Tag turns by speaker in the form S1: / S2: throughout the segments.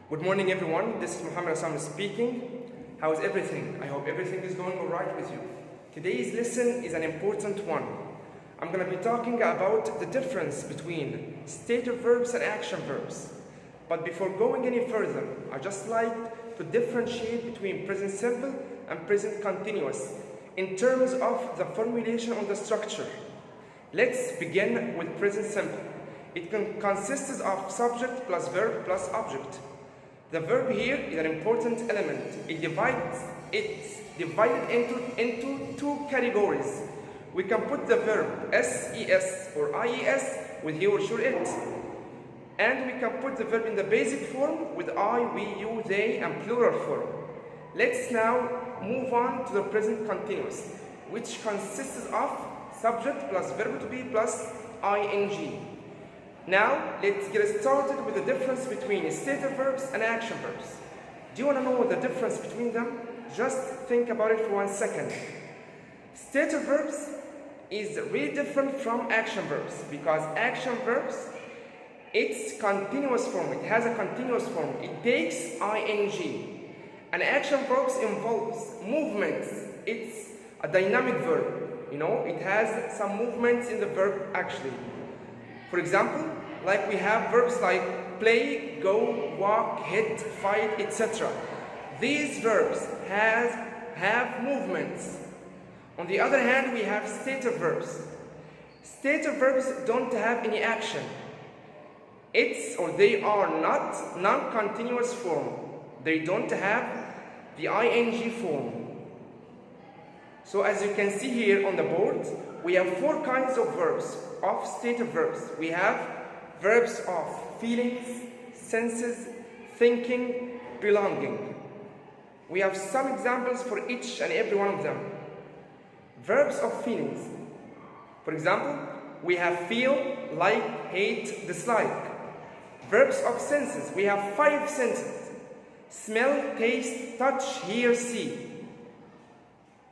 S1: Good morning, everyone. This is Muhammad Assam speaking. How is everything? I hope everything is going all right with you. Today's lesson is an important one. I'm going to be talking about the difference between stative verbs and action verbs. But before going any further, I'd just like to differentiate between present simple and present continuous in terms of the formulation of the structure. Let's begin with present simple. It consists of subject plus verb plus object. The verb here is an important element. It's divided into two categories. We can put the verb SES or IES with he or she or it. And we can put the verb in the basic form with I, we, you, they, and plural form. Let's now move on to the present continuous, which consists of subject plus verb to be plus ing. Now, let's get started with the difference between stative verbs and action verbs. Do you want to know the difference between them? Just think about it for 1 second. Stative verbs is really different from action verbs because action verbs, it's continuous form. It has a continuous form. It takes ing. And action verbs involves movements. It's a dynamic verb. It has some movements in the verb actually. For example, like we have verbs like play, go, walk, hit, fight, etc. These verbs have movements. On the other hand, we have stative verbs. Stative verbs don't have any action. They are not non-continuous form. They don't have the ing form. So as you can see here on the board, we have 4 kinds of verbs, of stative verbs. We have verbs of feelings, senses, thinking, belonging. We have some examples for each and every one of them. Verbs of feelings. For example, we have feel, like, hate, dislike. Verbs of senses. We have 5 senses. Smell, taste, touch, hear, see.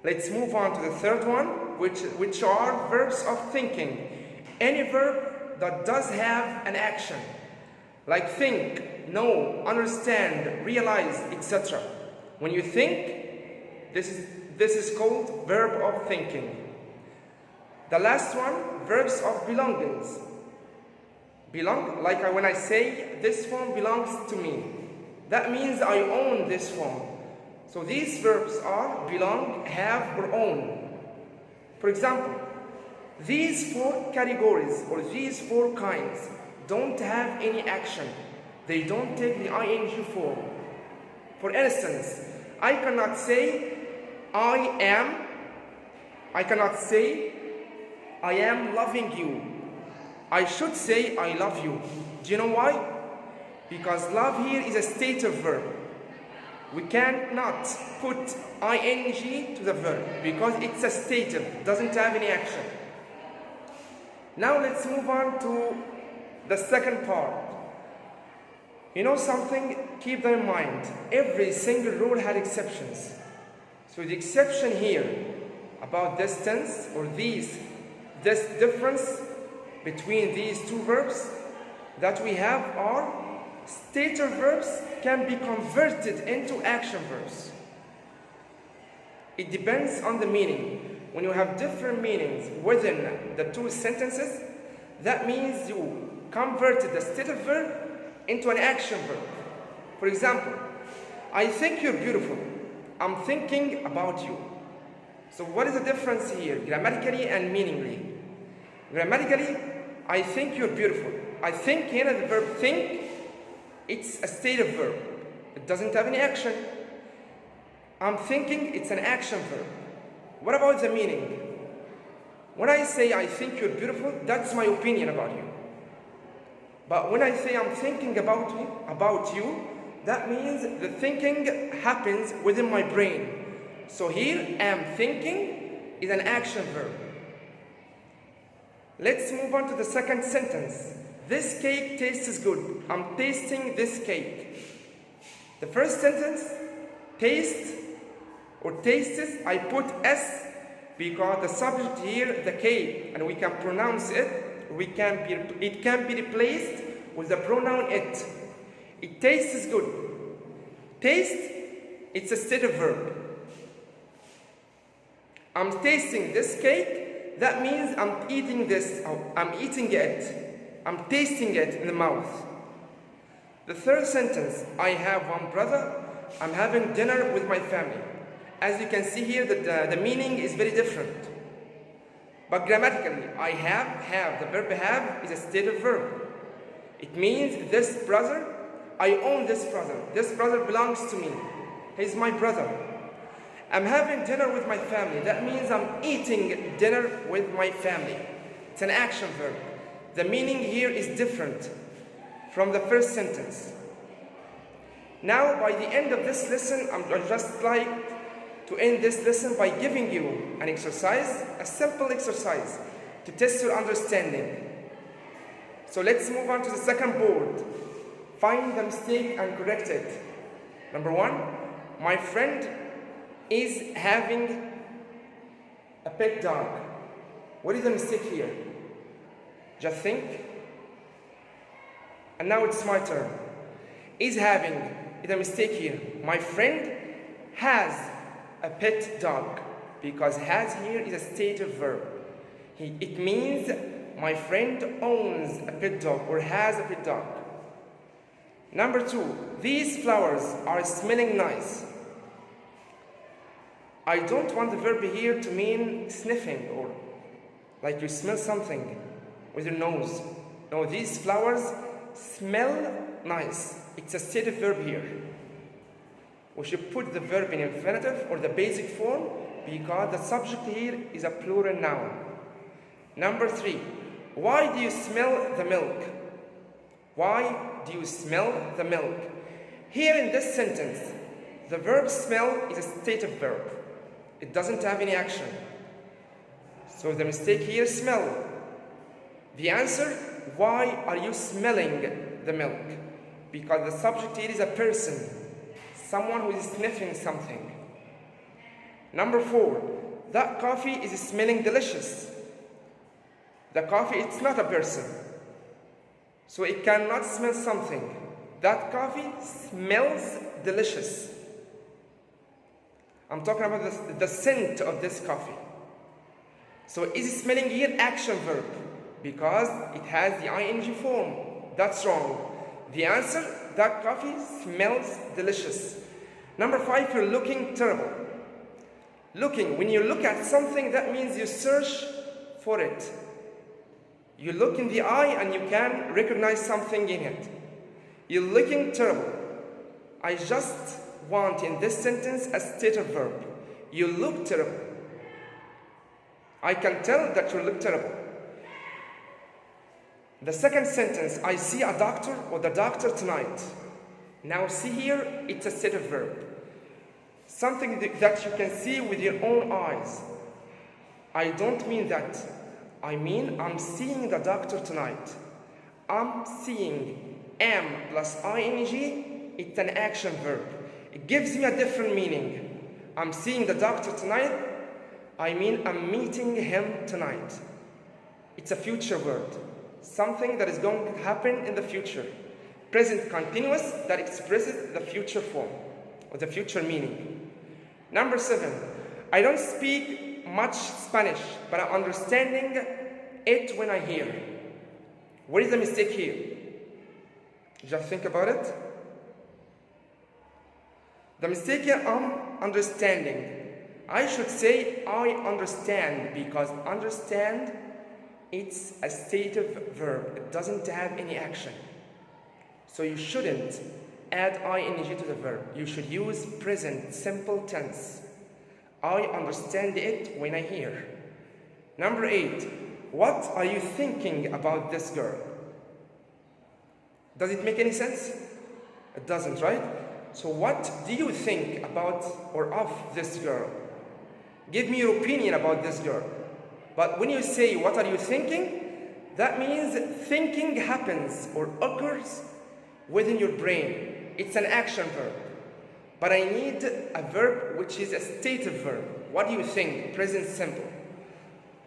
S1: Let's move on to the third one, which are verbs of thinking. Any verb that does have an action, like think, know, understand, realize, etc. When you think, this is called verb of thinking. The last one, verbs of belongings. Like when I say this form belongs to me, that means I own this form. So these verbs are belong, have, or own. For example, these 4 categories or these 4 kinds don't have any action. They don't take the ing form. For instance, I cannot say I am loving you. I should say I love you. Do you know why? Because love here is a stative verb. We cannot put ing to the verb because it's a stative, doesn't have any action. Now let's move on to the second part. Something, keep that in mind. Every single rule had exceptions. So the exception here about this tense or this difference between these 2 verbs that we have are stative verbs can be converted into action verbs. It depends on the meaning. When you have different meanings within the 2 sentences, that means you converted the stative verb into an action verb. For example, I think you're beautiful. I'm thinking about you. So what is the difference here, grammatically and meaningly? Grammatically, I think you're beautiful. I think here the verb think, it's a stative verb. It doesn't have any action. I'm thinking, it's an action verb. What about the meaning? When I say I think you're beautiful, that's my opinion about you. But when I say I'm thinking about you, that means the thinking happens within my brain. So here, am thinking is an action verb. Let's move on to the second sentence. This cake tastes good. I'm tasting this cake. The first sentence, taste or tastes, I put S because the subject here, the K, and we can pronounce it, it can be replaced with the pronoun it. It tastes good. Taste, it's a stative verb. I'm tasting this cake, that means I'm eating this, I'm eating it. I'm tasting it in the mouth. The third sentence, I have one brother, I'm having dinner with my family. As you can see here, the meaning is very different. But grammatically, I have, the verb have is a stative verb. It means this brother, I own this brother. This brother belongs to me. He's my brother. I'm having dinner with my family. That means I'm eating dinner with my family. It's an action verb. The meaning here is different from the first sentence. Now, by the end of this lesson, I'd just like to end this lesson by giving you an exercise, a simple exercise, to test your understanding. So let's move on to the second board. Find the mistake and correct it. Number one, my friend is having a pet dog. What is the mistake here? Just think. And now it's my turn. Is having is a mistake here. My friend has a pet dog, because has here is a stative verb. It means my friend owns a pet dog or has a pet dog. Number two, these flowers are smelling nice. I don't want the verb here to mean sniffing or like you smell something with your nose. No, these flowers smell nice. It's a stative verb here. We should put the verb in infinitive or the basic form because the subject here is a plural noun. Number three, why do you smell the milk? Why do you smell the milk? Here in this sentence, the verb smell is a stative verb. It doesn't have any action. So the mistake here is smell. The answer, why are you smelling the milk? Because the subject here is a person, someone who is sniffing something. Number four, that coffee is smelling delicious. The coffee, it's not a person. So it cannot smell something. That coffee smells delicious. I'm talking about the scent of this coffee. So is smelling here action verb because it has the ing form. That's wrong. The answer, that coffee smells delicious. Number five, you're looking terrible. Looking, when you look at something, that means you search for it. You look in the eye and you can recognize something in it. You're looking terrible. I just want in this sentence a stative verb. You look terrible. I can tell that you look terrible. The second sentence, I see a doctor or the doctor tonight. Now see here, it's a stative verb. Something that you can see with your own eyes. I don't mean that. I mean I'm seeing the doctor tonight. I'm seeing am plus ing, it's an action verb. It gives me a different meaning. I'm seeing the doctor tonight. I mean I'm meeting him tonight. It's a future word. Something that is going to happen in the future. Present continuous that expresses the future form or the future meaning. Number seven, I don't speak much Spanish, but I'm understanding it when I hear. What is the mistake here? Just think about it. The mistake here, I'm understanding. I should say I understand because understand, it's a stative verb. It doesn't have any action. So you shouldn't add ing to the verb. You should use present simple tense. I understand it when I hear. Number eight, what are you thinking about this girl? Does it make any sense? It doesn't, right? So what do you think about or of this girl? Give me your opinion about this girl. But when you say, what are you thinking? That means thinking happens or occurs within your brain. It's an action verb. But I need a verb which is a stative verb. What do you think? Present simple.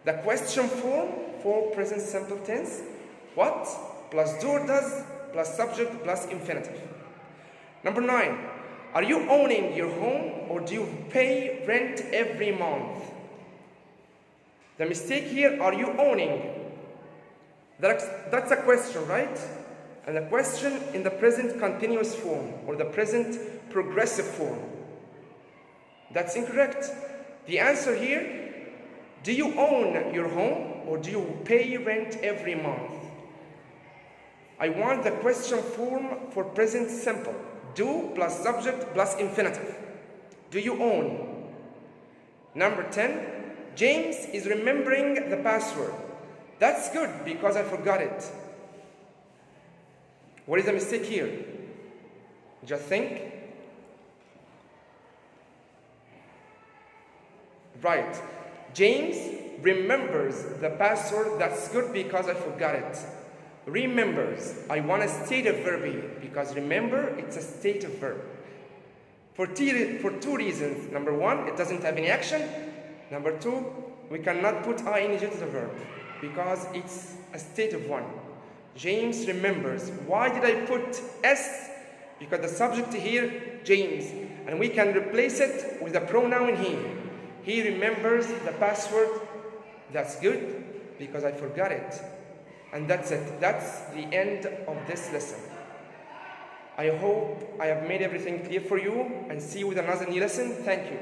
S1: The question form for present simple tense. What? Plus do or does, plus subject, plus infinitive. Number 9. Are you owning your home or do you pay rent every month? The mistake here, are you owning? That's a question, right? And the question in the present continuous form or the present progressive form. That's incorrect. The answer here, do you own your home or do you pay rent every month? I want the question form for present simple. Do plus subject plus infinitive. Do you own? Number 10, James is remembering the password. That's good because I forgot it. What is the mistake here? Just think. Right. James remembers the password. That's good because I forgot it. Remembers. I want a stative verb here because remember, it's a stative verb. For two reasons. Number 1, it doesn't have any action. Number 2, we cannot put ing to the verb because it's a stative one. James remembers. Why did I put S? Because the subject here, James, and we can replace it with a pronoun he. He remembers the password. That's good because I forgot it. And that's it. That's the end of this lesson. I hope I have made everything clear for you and see you with another new lesson. Thank you.